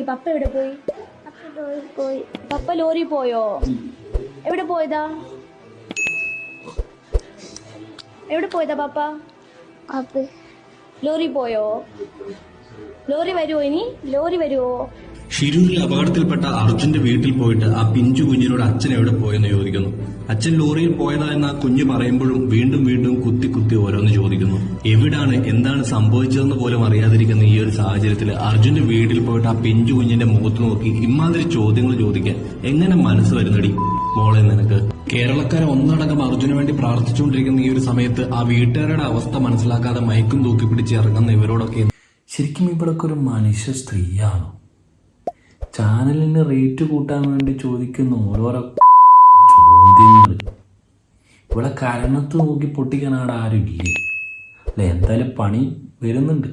പപ്പ എവിടെ പോയി? പപ്പ ലോറി പോയോ? എവിടെ പോയതാ? പപ്പ ലോറി പോയോ? ലോറി വരുവോ? ഇനി ലോറി വരുവോ? ഷിരൂരിൽ അപകടത്തിൽപ്പെട്ട അർജുന്റെ വീട്ടിൽ പോയിട്ട് ആ പിഞ്ചു കുഞ്ഞിനോട് അച്ഛൻ എവിടെ പോയെന്ന് ചോദിക്കുന്നു. അച്ഛൻ ലോറിയിൽ പോയതാ എന്ന് ആ കുഞ്ഞ് പറയുമ്പോഴും വീണ്ടും വീണ്ടും കുത്തി കുത്തി ഓരോന്ന് ചോദിക്കുന്നു. എവിടാണ്, എന്താണ് സംഭവിച്ചതെന്ന് പോലും അറിയാതിരിക്കുന്ന ഈ ഒരു സാഹചര്യത്തിൽ അർജുന്റെ വീട്ടിൽ പോയിട്ട് ആ പിഞ്ചു കുഞ്ഞിന്റെ മുഖത്ത് നോക്കി ഇമാതിരി ചോദ്യങ്ങൾ ചോദിക്കാൻ എങ്ങനെ മനസ്സ് വരുന്നടി മോളെ നിനക്ക്? കേരളക്കാരെ ഒന്നടങ്കം അർജുന് വേണ്ടി പ്രാർത്ഥിച്ചുകൊണ്ടിരിക്കുന്ന ഈ ഒരു സമയത്ത് ആ വീട്ടുകാരുടെ അവസ്ഥ മനസ്സിലാക്കാതെ മയക്കും തൂക്കി പിടിച്ച് ഇറങ്ങുന്ന ഇവരോടൊക്കെ ശരിക്കും ഇവിടൊക്കെ ഒരു മനുഷ്യ സ്ത്രീയാണോ? ചാനലിന് റേറ്റ് കൂട്ടാൻ വേണ്ടി ചോദിക്കുന്ന ഓരോരോ ചോദ്യങ്ങൾ. ഇവിടെ കരണത്ത് നോക്കി പൊട്ടിക്കാൻ അവിടെ ആരും ഇല്ലേ? അല്ലെ, എന്തായാലും പണി വരുന്നുണ്ട്.